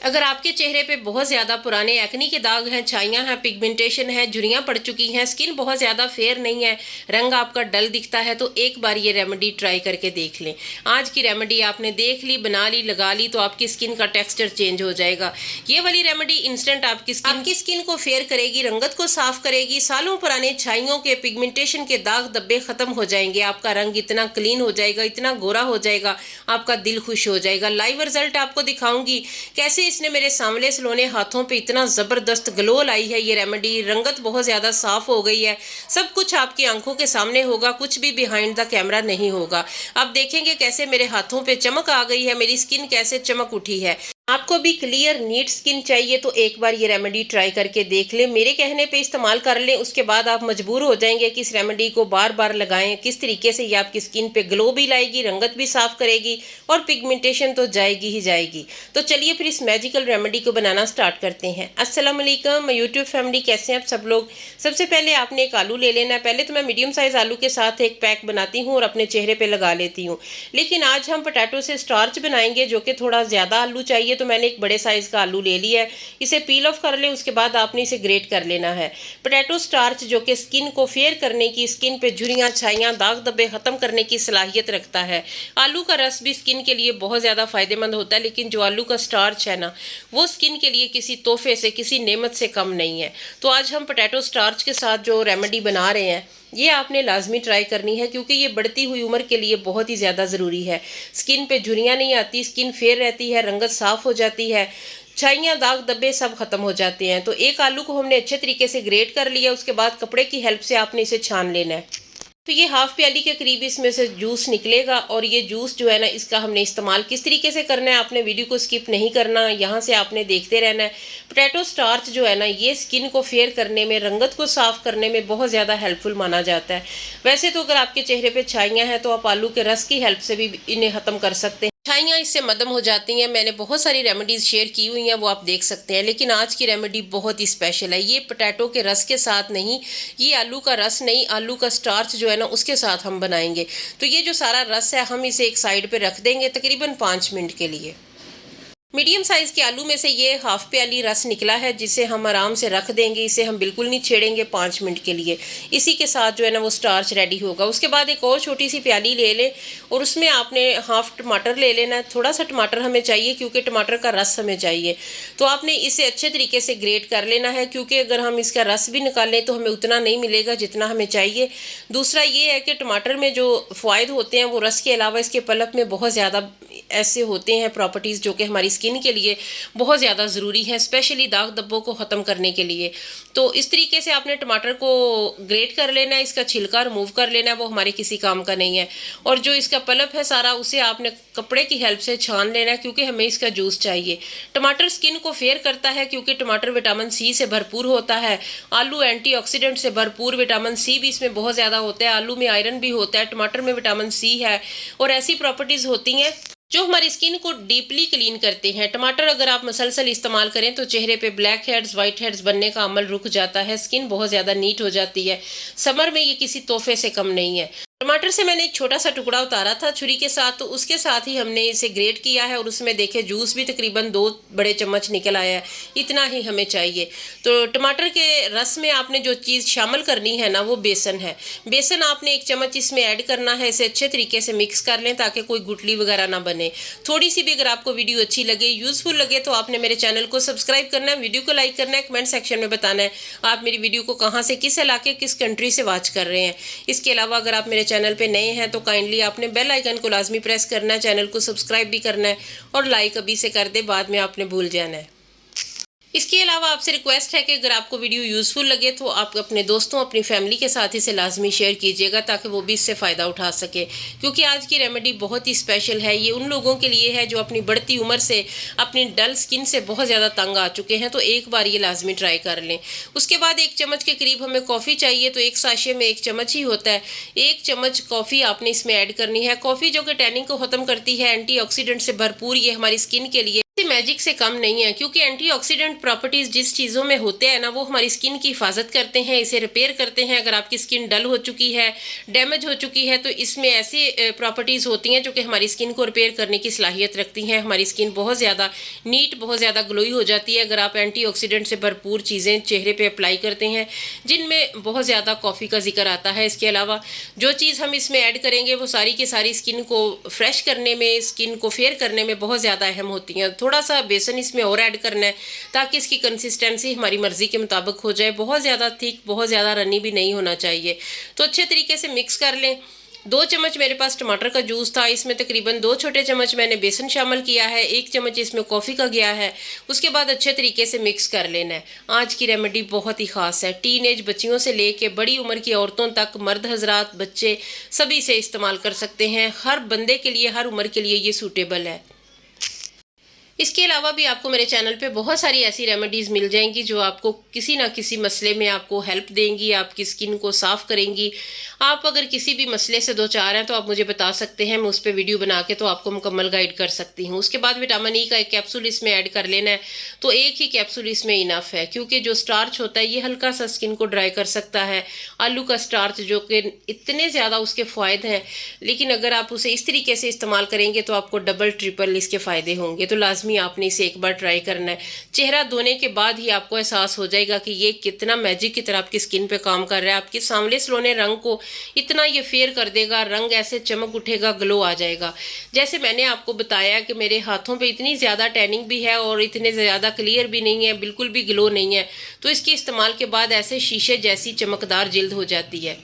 अगर आपके चेहरे पे बहुत ज़्यादा पुराने एक्नी के दाग हैं, छाइयाँ हैं, पिगमेंटेशन है, झुर्रियाँ पड़ चुकी हैं, स्किन बहुत ज़्यादा फेयर नहीं है, रंग आपका डल दिखता है, तो एक बार ये रेमेडी ट्राई करके देख लें। आज की रेमेडी आपने देख ली, बना ली, लगा ली तो आपकी स्किन का टेक्सचर चेंज हो जाएगा। ये वाली रेमेडी इंस्टेंट आपकी स्किन को फेयर करेगी, रंगत को साफ करेगी, सालों पुराने छाइयों के, पिगमेंटेशन के दाग धब्बे खत्म हो जाएंगे, आपका रंग इतना क्लीन हो जाएगा, इतना गोरा हो जाएगा, आपका दिल खुश हो जाएगा। लाइव रिजल्ट आपको दिखाऊंगी कैसे इसने मेरे सांवले सलोने हाथों पे इतना ज़बरदस्त ग्लो लाई है। ये रेमेडी रंगत बहुत ज़्यादा साफ़ हो गई है, सब कुछ आपकी आंखों के सामने होगा, कुछ भी बिहाइंड द कैमरा नहीं होगा। आप देखेंगे कैसे मेरे हाथों पे चमक आ गई है, मेरी स्किन कैसे चमक उठी है। आपको भी क्लियर नीट स्किन चाहिए तो एक बार ये रेमेडी ट्राई करके देख लें, मेरे कहने पे इस्तेमाल कर लें, उसके बाद आप मजबूर हो जाएंगे कि इस रेमेडी को बार बार लगाएं। किस तरीके से ये आपकी स्किन पे ग्लो भी लाएगी, रंगत भी साफ करेगी और पिगमेंटेशन तो जाएगी ही जाएगी। तो चलिए फिर इस मैजिकल रेमेडी को बनाना स्टार्ट करते हैं। अस्सलाम वालेकुम, मैं यूट्यूब फैमिली, कैसे हैं आप सब लोग। सबसे पहले आपने एक आलू ले लेना है। पहले तो मैं मीडियम साइज़ आलू के साथ एक पैक बनाती हूँ और अपने चेहरे पर लगा लेती हूँ, लेकिन आज हम पोटैटो से स्टार्च बनाएंगे जो कि थोड़ा ज़्यादा आलू चाहिए, तो मैंने एक बड़े साइज़ का आलू ले लिया है। इसे पील ऑफ कर ले, उसके बाद आपने इसे ग्रेट कर लेना है। पोटैटो स्टार्च जो कि स्किन को फेयर करने की, स्किन पे झुर्रियाँ, छाइयाँ, दाग धब्बे ख़त्म करने की सलाहियत रखता है। आलू का रस भी स्किन के लिए बहुत ज़्यादा फ़ायदेमंद होता है, लेकिन जो आलू का स्टार्च है ना, वो स्किन के लिए किसी तोहफे से, किसी नेमत से कम नहीं है। तो आज हम पोटैटो स्टार्च के साथ जो रेमेडी बना रहे हैं, ये आपने लाजमी ट्राई करनी है, क्योंकि ये बढ़ती हुई उम्र के लिए बहुत ही ज़्यादा ज़रूरी है। स्किन पे झुर्रियाँ नहीं आती, स्किन फेयर रहती है, रंगत साफ़ हो जाती है, छाइयाँ, दाग धब्बे सब खत्म हो जाते हैं। तो एक आलू को हमने अच्छे तरीके से ग्रेट कर लिया, उसके बाद कपड़े की हेल्प से आपने इसे छान लेना है। तो ये हाफ प्याली के करीब इसमें से जूस निकलेगा, और ये जूस जो है ना, इसका हमने इस्तेमाल किस तरीके से करना है, आपने वीडियो को स्किप नहीं करना, यहाँ से आपने देखते रहना है। पोटैटो स्टार्च जो है ना, ये स्किन को फेयर करने में, रंगत को साफ करने में बहुत ज़्यादा हेल्पफुल माना जाता है। वैसे तो अगर आपके चेहरे पे छाइयाँ हैं तो आप आलू के रस की हेल्प से भी इन्हें ख़त्म कर सकते हैं। छाइयाँ इससे मदम हो जाती हैं। मैंने बहुत सारी रेमेडीज़ शेयर की हुई हैं, वो आप देख सकते हैं, लेकिन आज की रेमेडी बहुत ही स्पेशल है। ये पोटैटो के रस के साथ नहीं, ये आलू का रस नहीं, आलू का स्टार्च जो है ना, उसके साथ हम बनाएंगे। तो ये जो सारा रस है, हम इसे एक साइड पे रख देंगे तकरीबन 5 मिनट के लिए। मीडियम साइज़ के आलू में से ये हाफ प्याली रस निकला है, जिसे हम आराम से रख देंगे, इसे हम बिल्कुल नहीं छेड़ेंगे 5 मिनट के लिए। इसी के साथ जो है ना, वो स्टार्च रेडी होगा। उसके बाद एक और छोटी सी प्याली ले लें और उसमें आपने हाफ टमाटर ले लेना है। थोड़ा सा टमाटर हमें चाहिए, क्योंकि टमाटर का रस हमें चाहिए। तो आपने इसे अच्छे तरीके से ग्रेट कर लेना है, क्योंकि अगर हम इसका रस भी निकालें तो हमें उतना नहीं मिलेगा जितना हमें चाहिए। दूसरा ये है कि टमाटर में जो फ़ायदे होते हैं, वो रस के अलावा इसके पल्प में बहुत ज़्यादा ऐसे होते हैं प्रॉपर्टीज़, जो कि हमारी स्किन के लिए बहुत ज़्यादा ज़रूरी है, स्पेशली दाग धब्बों को ख़त्म करने के लिए। तो इस तरीके से आपने टमाटर को ग्रेट कर लेना है, इसका छिलका रिमूव कर लेना है, वो हमारे किसी काम का नहीं है। और जो इसका पल्प है सारा, उसे आपने कपड़े की हेल्प से छान लेना है, क्योंकि हमें इसका जूस चाहिए। टमाटर स्किन को फेयर करता है, क्योंकि टमाटर विटामिन सी से भरपूर होता है। आलू एंटीऑक्सीडेंट से भरपूर, विटामिन सी भी इसमें बहुत ज़्यादा होता है। आलू में आयरन भी होता है, टमाटर में विटामिन सी है, और ऐसी प्रॉपर्टीज़ होती हैं जो हमारी स्किन को डीपली क्लीन करते हैं। टमाटर अगर आप मसलसल इस्तेमाल करें तो चेहरे पे ब्लैक हेड्स, वाइट हेड्स बनने का अमल रुक जाता है, स्किन बहुत ज़्यादा नीट हो जाती है। समर में ये किसी तोहफे से कम नहीं है। टमाटर से मैंने एक छोटा सा टुकड़ा उतारा था छुरी के साथ, तो उसके साथ ही हमने इसे ग्रेट किया है, और उसमें देखे जूस भी तकरीबन 2 बड़े चम्मच निकल आया है। इतना ही हमें चाहिए। तो टमाटर के रस में आपने जो चीज़ शामिल करनी है ना, वो बेसन है। बेसन आपने 1 चम्मच इसमें ऐड करना है। इसे अच्छे तरीके से मिक्स कर लें ताकि कोई गुठली वगैरह ना बने। थोड़ी सी भी अगर आपको वीडियो अच्छी लगे, यूज़फुल लगे, तो आपने मेरे चैनल को सब्सक्राइब करना है, वीडियो को लाइक करना है, कमेंट सेक्शन में बताना है आप मेरी वीडियो को कहाँ से, किस इलाके, किस कंट्री से वॉच कर रहे हैं। इसके अलावा अगर आप मेरे चैनल पे नए हैं तो काइंडली आपने बेल आइकन को लाजमी प्रेस करना है, चैनल को सब्सक्राइब भी करना है, और लाइक अभी से कर दे, बाद में आपने भूल जाना है। इसके अलावा आपसे रिक्वेस्ट है कि अगर आपको वीडियो यूज़फुल लगे तो आप अपने दोस्तों, अपनी फैमिली के साथ इसे लाजमी शेयर कीजिएगा, ताकि वो भी इससे फ़ायदा उठा सके। क्योंकि आज की रेमेडी बहुत ही स्पेशल है। ये उन लोगों के लिए है जो अपनी बढ़ती उम्र से, अपनी डल स्किन से बहुत ज़्यादा तंग आ चुके हैं। तो एक बार ये लाजमी ट्राई कर लें। उसके बाद 1 चम्मच के करीब हमें कॉफ़ी चाहिए, तो एक साशे में 1 चम्मच ही होता है। 1 चम्मच कॉफ़ी आपने इसमें ऐड करनी है। कॉफ़ी जो कि टैनिंग को ख़त्म करती है, एंटीऑक्सीडेंट से भरपूर, ये हमारी स्किन के लिए मैजिक से कम नहीं है, क्योंकि एंटीऑक्सीडेंट प्रॉपर्टीज़ जिस चीज़ों में होते हैं ना, वो हमारी स्किन की हिफाजत करते हैं, इसे रिपेयर करते हैं। अगर आपकी स्किन डल हो चुकी है, डैमेज हो चुकी है, तो इसमें ऐसी प्रॉपर्टीज़ होती हैं जो कि हमारी स्किन को रिपेयर करने की सलाहियत रखती हैं। हमारी स्किन बहुत ज़्यादा नीट, बहुत ज़्यादा ग्लोई हो जाती है अगर आप एंटीऑक्सीडेंट से भरपूर चीज़ें चेहरे पर अप्लाई करते हैं, जिनमें बहुत ज़्यादा कॉफ़ी का जिक्र आता है। इसके अलावा जो चीज़ हम इसमें ऐड करेंगे वो सारी की सारी स्किन को फ्रेश करने में, स्किन को फेयर करने में बहुत ज़्यादा अहम होती हैं। थोड़ा सा बेसन इसमें और ऐड करना है ताकि इसकी कंसिस्टेंसी हमारी मर्ज़ी के मुताबिक हो जाए। बहुत ज़्यादा थिक, बहुत ज़्यादा रनी भी नहीं होना चाहिए। तो अच्छे तरीके से मिक्स कर लें। 2 चम्मच मेरे पास टमाटर का जूस था, इसमें तकरीबन 2 छोटे चम्मच मैंने बेसन शामिल किया है, 1 चम्मच इसमें कॉफ़ी का गया है। उसके बाद अच्छे तरीके से मिक्स कर लेना है। आज की रेमेडी बहुत ही ख़ास है, टीनेज बच्चियों से लेके बड़ी उम्र की औरतों तक, मर्द हजरात, बच्चे सभी से इस्तेमाल कर सकते हैं। हर बंदे के लिए, हर उम्र के लिए ये सूटेबल है। इसके अलावा भी आपको मेरे चैनल पे बहुत सारी ऐसी रेमेडीज़ मिल जाएंगी जो आपको किसी ना किसी मसले में आपको हेल्प देंगी, आपकी स्किन को साफ़ करेंगी। आप अगर किसी भी मसले से दो चार हैं तो आप मुझे बता सकते हैं, मैं उस पर वीडियो बना के तो आपको मुकम्मल गाइड कर सकती हूँ। उसके बाद विटामिन ई का एक कैप्सूल इसमें ऐड कर लेना है, तो एक ही कैप्सूल इसमें इनफ है, क्योंकि जो स्टार्च होता है ये हल्का सा स्किन को ड्राई कर सकता है। आलू का स्टार्च जो कि इतने ज़्यादा उसके फ़ायदे हैं, लेकिन अगर आप उसे इस तरीके से इस्तेमाल करेंगे तो आपको डबल ट्रिपल इसके फ़ायदे होंगे। तो लाजमी आपने इसे एक बार ट्राई करना है। चेहरा धोने के बाद ही आपको एहसास हो जाएगा कि ये कितना मैजिक की तरह आपकी स्किन पे काम कर रहा है। आपके सांवले सलोने रंग को इतना ये फेयर कर देगा, रंग ऐसे चमक उठेगा, ग्लो आ जाएगा। जैसे मैंने आपको बताया कि मेरे हाथों पे इतनी ज़्यादा टैनिंग भी है और इतने ज़्यादा क्लियर भी नहीं है, बिल्कुल भी ग्लो नहीं है, तो इसके इस्तेमाल के बाद ऐसे शीशे जैसी चमकदार जिल्द हो जाती है।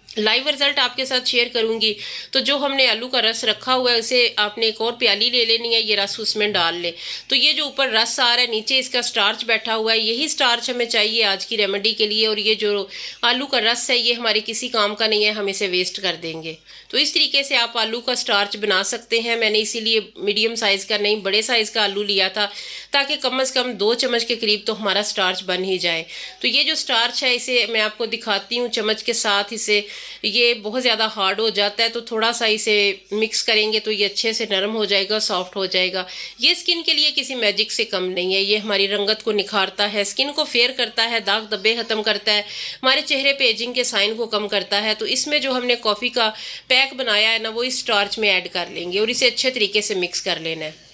लाइव रिजल्ट आपके साथ शेयर करूंगी। तो जो हमने आलू का रस रखा हुआ है उसे आपने एक और प्याली ले लेनी है, ये रस उसमें डाल ले। तो ये जो ऊपर रस आ रहा है, नीचे इसका स्टार्च बैठा हुआ है, यही स्टार्च हमें चाहिए आज की रेमेडी के लिए। और ये जो आलू का रस है ये हमारे किसी काम का नहीं है, हम इसे वेस्ट कर देंगे। तो इस तरीके से आप आलू का स्टार्च बना सकते हैं। मैंने इसीलिए मीडियम साइज़ का नहीं, बड़े साइज़ का आलू लिया था, ताकि कम से कम 2 चम्मच के करीब तो हमारा स्टार्च बन ही जाए। तो ये जो स्टार्च है इसे मैं आपको दिखाती हूँ चम्मच के साथ। इसे ये बहुत ज़्यादा हार्ड हो जाता है, तो थोड़ा सा इसे मिक्स करेंगे तो ये अच्छे से नरम हो जाएगा, सॉफ्ट हो जाएगा। ये स्किन के लिए किसी मैजिक से कम नहीं है। ये हमारी रंगत को निखारता है, स्किन को फेयर करता है, दाग धब्बे ख़त्म करता है, हमारे चेहरे पे एजिंग के साइन को कम करता है। तो इसमें जो हमने कॉफ़ी का पैक बनाया है ना, वो इस स्टार्च में ऐड कर लेंगे और इसे अच्छे तरीके से मिक्स कर लेना है।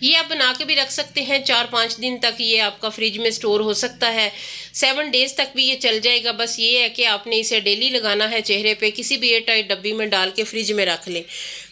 ये आप बना के भी रख सकते हैं, 4-5 दिन तक ये आपका फ्रिज में स्टोर हो सकता है, 7 डेज़ तक भी ये चल जाएगा। बस ये है कि आपने इसे डेली लगाना है चेहरे पे, किसी भी एयर टाइट डब्बी में डाल के फ्रिज में रख लें।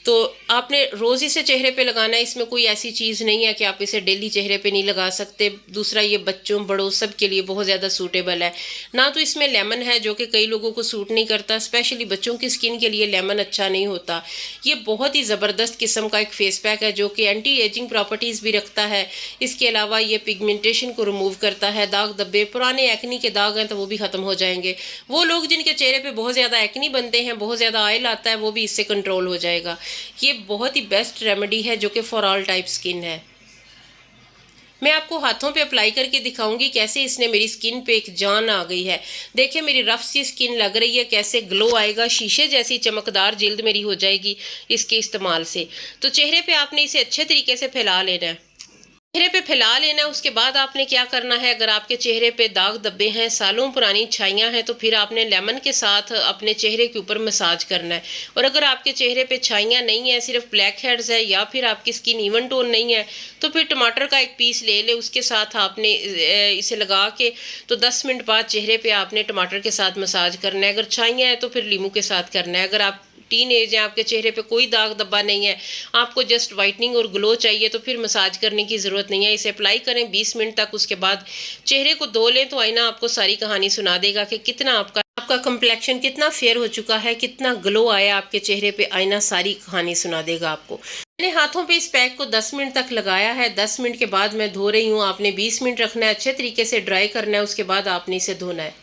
तो आपने रोज़ इसे चेहरे पे लगाना है, इसमें कोई ऐसी चीज़ नहीं है कि आप इसे डेली चेहरे पे नहीं लगा सकते। दूसरा, ये बच्चों बड़ों सब के लिए बहुत ज़्यादा सूटेबल है। ना तो इसमें लेमन है जो कि कई लोगों को सूट नहीं करता, स्पेशली बच्चों की स्किन के लिए लेमन अच्छा नहीं होता। ये बहुत ही ज़बरदस्त किस्म का एक फेस पैक है जो कि एंटी एजिंग प्रॉपर्टीज़ भी रखता है। इसके अलावा ये पिगमेंटेशन को रिमूव करता है, दाग धब्बे, पुराने एक्नी के दाग हैं तो वो भी ख़त्म हो जाएंगे। वो लोग जिनके चेहरे पे बहुत ज़्यादा एक्नी बनते हैं, बहुत ज़्यादा ऑयल आता है, वो भी इससे कंट्रोल हो जाएगा। ये बहुत ही बेस्ट रेमेडी है जो कि फॉर ऑल टाइप स्किन है। मैं आपको हाथों पे अप्लाई करके दिखाऊंगी कैसे इसने मेरी स्किन पे एक जान आ गई है। देखिए मेरी रफ सी स्किन लग रही है, कैसे ग्लो आएगा, शीशे जैसी चमकदार जिल्द मेरी हो जाएगी इसके इस्तेमाल से। तो चेहरे पे आपने इसे अच्छे तरीके से फैला लेना है, चेहरे पे फैला लेना है। उसके बाद आपने क्या करना है, अगर आपके चेहरे पे दाग धब्बे हैं, सालों पुरानी छाइयाँ हैं, तो फिर आपने लेमन के साथ अपने चेहरे के ऊपर मसाज करना है। और अगर आपके चेहरे पे छाइयाँ नहीं है, सिर्फ ब्लैक हेड्स है या फिर आपकी स्किन इवन टोन नहीं है, तो फिर टमाटर का एक पीस ले ले, उसके साथ आपने इसे लगा के तो 10 मिनट बाद चेहरे पे आपने टमाटर के साथ मसाज करना है। अगर छाइयाँ हैं तो फिर लीमू के साथ करना है। अगर आप टीन एज है, आपके चेहरे पे कोई दाग धब्बा नहीं है, आपको जस्ट वाइटनिंग और ग्लो चाहिए, तो फिर मसाज करने की ज़रूरत नहीं है। इसे अप्लाई करें 20 मिनट तक, उसके बाद चेहरे को धो लें तो आईना आपको सारी कहानी सुना देगा कि कितना आपका कंप्लेक्शन कितना फेयर हो चुका है, कितना ग्लो आया आपके चेहरे पे। आईना सारी कहानी सुना देगा आपको। मैंने हाथों पे इस पैक को 10 मिनट तक लगाया है। 10 मिनट के बाद मैं धो रही हूँ। आपने 20 मिनट रखना है, अच्छे तरीके से ड्राई करना है, उसके बाद आपने इसे धोना है।